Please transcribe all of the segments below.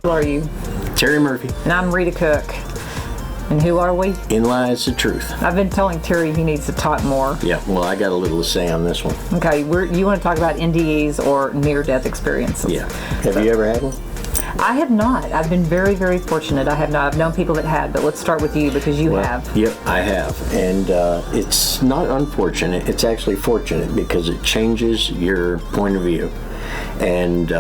Who are you? Terry Murphy. And I'm Rita Cook. And who are we? In Lies the Truth. I've been telling Terry he needs to talk more. Yeah, well, I got a little to say on this one. Okay, you want to talk about NDEs or near-death experiences? Yeah. Have you ever had one? I have not. I've been very, very fortunate. I have not. I've known people that had, but let's start with you because you have. Yep, I have. And it's not unfortunate. It's actually fortunate because it changes your point of view. And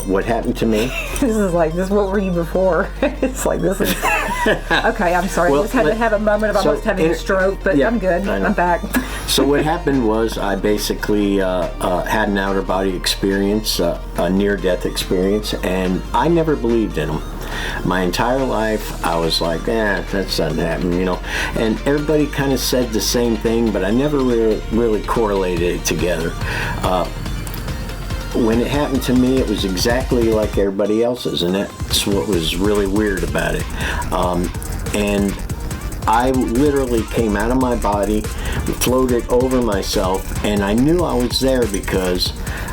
what happened to me? This is what were you before? It's like this is... Okay, I'm sorry. I just had to have a moment of almost having a stroke, but yeah, I'm good. I'm back. So what happened was I basically had an outer body experience, a near-death experience, and I never believed in them. My entire life, I was like, that doesn't happen, you know. And everybody kind of said the same thing, but I never really correlated it together. When it happened to me, it was exactly like everybody else's, and that's what was really weird about it. And I literally came out of my body, floated over myself, and I knew I was there because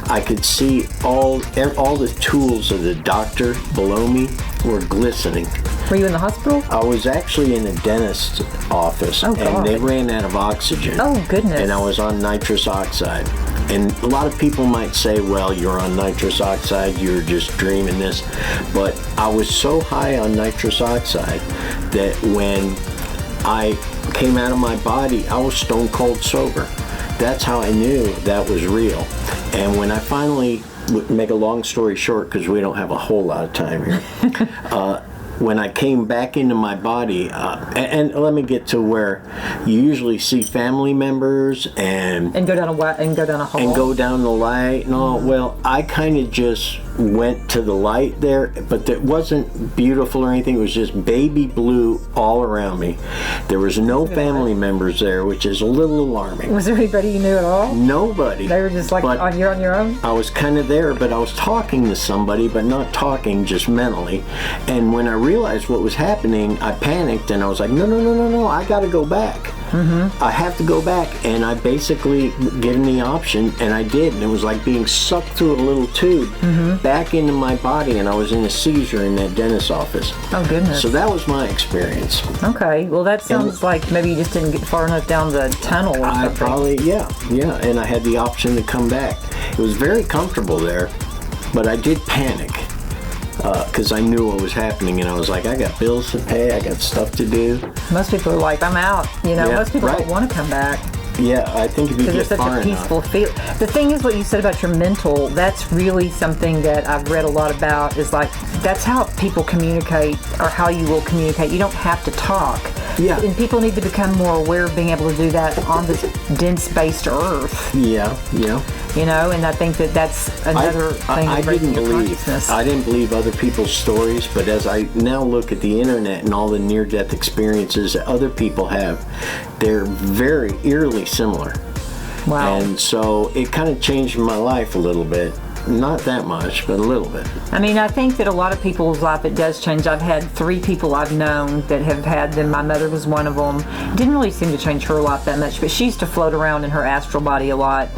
I could see all the tools of the doctor below me were glistening. Were you in the hospital? I was actually in a dentist's office, and they ran out of oxygen. Oh, goodness. And I was on nitrous oxide. And a lot of people might say, well, you're on nitrous oxide, you're just dreaming this. But I was so high on nitrous oxide that when I came out of my body, I was stone cold sober. That's how I knew that was real. And when I finally, make a long story short, because we don't have a whole lot of time here, when I came back into my body, and let me get to where you usually see family members and go down a hall and go down the light. No, well, I kind of just went to the light there, but it wasn't beautiful or anything. It was just baby blue all around me. There was no family members there, which is a little alarming. Was there anybody you knew at all? Nobody. They were just like, you're on your own? I was kind of there, but I was talking to somebody, but not talking, just mentally. And when I realized what was happening, I panicked and I was like, no, I got to go back. Mm-hmm. I have to go back. And I basically given the option, and I did. And it was like being sucked through a little tube back into my body, and I was in a seizure in that dentist's office. Oh, goodness. So that was my experience. Okay. Well, that sounds like maybe you just didn't get far enough down the tunnel or something. Probably, yeah. And I had the option to come back. It was very comfortable there, but I did panic. Because I knew what was happening, and I was like, I got bills to pay, I got stuff to do. Most people are like, I'm out. Most people don't want to come back. Yeah, I think if you get far enough. Because there's such a peaceful feel. The thing is, what you said about your mental, that's really something that I've read a lot about, is like, that's how people communicate, or how you will communicate. You don't have to talk. Yeah. And people need to become more aware of being able to do that on this dense-based earth. Yeah. And I think that's another thing to break your consciousness. I didn't believe other people's stories, but as I now look at the internet and all the near-death experiences that other people have, they're very eerily similar. Wow. And so it kind of changed my life a little bit. Not that much, but a little bit. I mean, I think that a lot of people's life, it does change. I've had 3 people I've known that have had them. My mother was one of them. It didn't really seem to change her life that much, but she used to float around in her astral body a lot.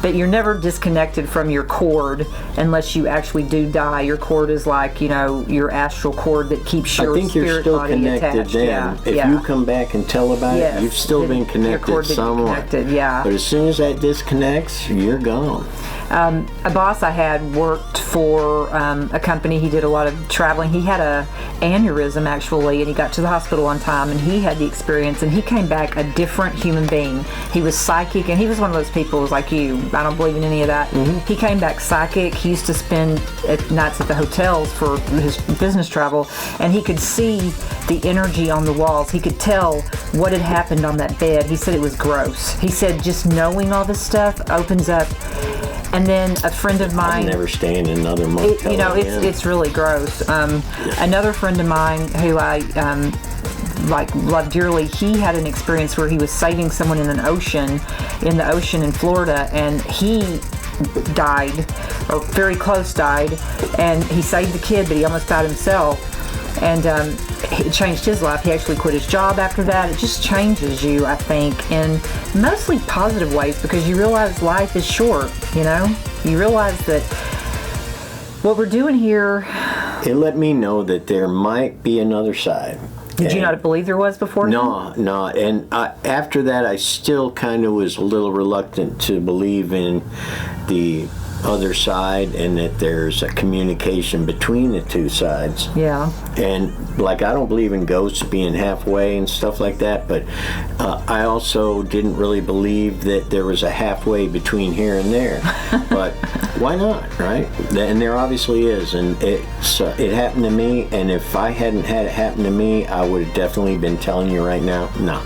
But you're never disconnected from your cord unless you actually do die. Your cord is like, your astral cord that keeps your spirit body attached. I think you're still connected then. If you come back and tell about it, you've still been connected somewhat. But as soon as that disconnects, you're gone. A boss I had worked for a company. He did a lot of traveling. He had a aneurysm, actually, and he got to the hospital on time, and he had the experience, and he came back a different human being. He was psychic, and he was one of those people who's like you. I don't believe in any of that. Mm-hmm. He came back psychic. He used to spend nights at the hotels for his business travel, and he could see the energy on the walls. He could tell what had happened on that bed. He said it was gross. He said just knowing all this stuff opens up. And then a friend of mine... I'm never staying in another motel again. It's really gross. Another friend of mine who I loved dearly, he had an experience where he was saving someone in the ocean in Florida, and he died, or very close died, and he saved the kid, but he almost died himself. And it changed his life. He actually quit his job after that. It just changes you, I think, in mostly positive ways, because you realize life is short, You realize that what we're doing here it let me know that there might be another side. Did you not believe there was before? No. And after that, I still kind of was a little reluctant to believe in the other side and that there's a communication between the two sides. Yeah. And like, I don't believe in ghosts being halfway and stuff like that, but I also didn't really believe that there was a halfway between here and there. But why not, right? And there obviously is, and it happened to me, and if I hadn't had it happen to me, I would have definitely been telling you right now, no,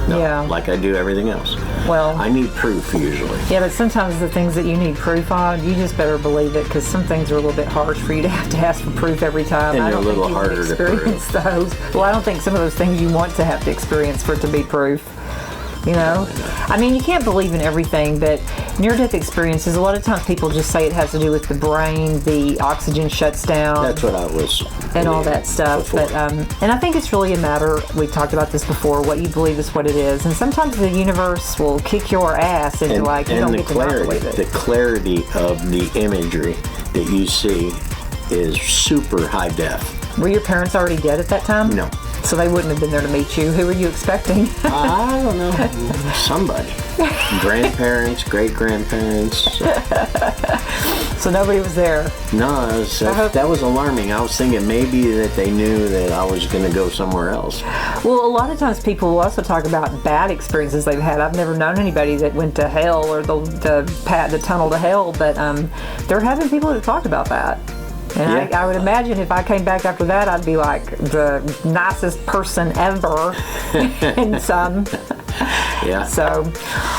Yeah. like I do everything else. Well, I need proof usually. yeah, but sometimes the things that you need proof on, you just better believe it, because some things are a little bit harsh for you to have to ask for proof every time. And I they're don't a little think you would harder to experience those. Well, I don't think some of those things you want to have to experience for it to be proof. You know? I mean, you can't believe in everything, but near-death experiences, a lot of times people just say it has to do with the brain, the oxygen shuts down. That's what I was. And all that stuff. Before. But and I think it's really a matter, we've talked about this before, what you believe is what it is. And sometimes the universe will kick your ass into you don't get to not believe it. The clarity of the imagery that you see is super high def. Were your parents already dead at that time? No. So they wouldn't have been there to meet you. Who were you expecting? I don't know. Somebody. Grandparents, great-grandparents. So nobody was there. No, that was alarming. I was thinking maybe that they knew that I was going to go somewhere else. Well, a lot of times people will also talk about bad experiences they've had. I've never known anybody that went to hell or the tunnel to hell, but there have been people that talked about that. And Yeah. I would imagine if I came back after that, I'd be like the nicest person ever in some. Yeah. So,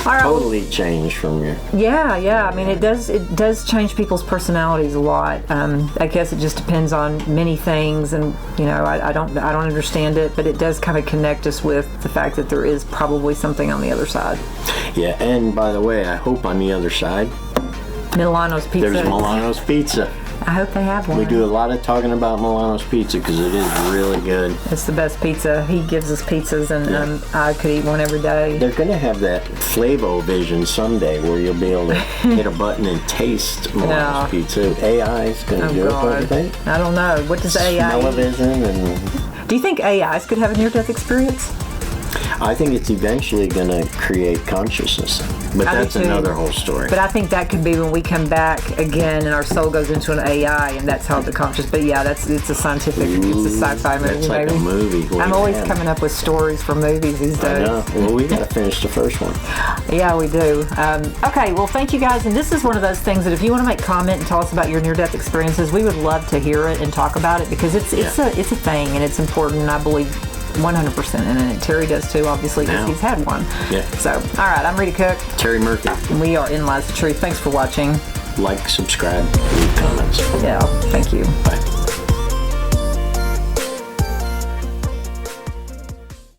all right. Totally changed from your. Yeah. I mean, it does change people's personalities a lot. I guess it just depends on many things, and I don't understand it, but it does kind of connect us with the fact that there is probably something on the other side. Yeah, and by the way, I hope on the other side Milano's Pizza. there's Milano's Pizza. I hope they have one. We do a lot of talking about Milano's Pizza because it is really good. It's the best pizza. He gives us pizzas, and I could eat one every day. They're going to have that Flavo vision someday where you'll be able to hit a button and taste Milano's Pizza. AI is going to do it, don't you think? I don't know. What does AI? Smell-o-vision and... Do you think AIs could have a near-death experience? I think it's eventually going to create consciousness, but that's another whole story. But I think that could be when we come back again and our soul goes into an AI, and that's how the conscious. But yeah, it's a scientific, it's a sci-fi movie. That's like a movie. I'm always coming up with stories for movies these days. I know. Well, we got to finish the first one. Yeah, we do. Okay, well, thank you guys. And this is one of those things that if you want to make comment and tell us about your near-death experiences, we would love to hear it and talk about it, because it's a thing and it's important. And I believe 100% in it. Terry does too, obviously, because he's had one. Yeah. So, all right, I'm Rita Cook. Terry Murphy. And we are In Lies the Truth. Thanks for watching. Like, subscribe, leave comments. Yeah, thank you. Bye.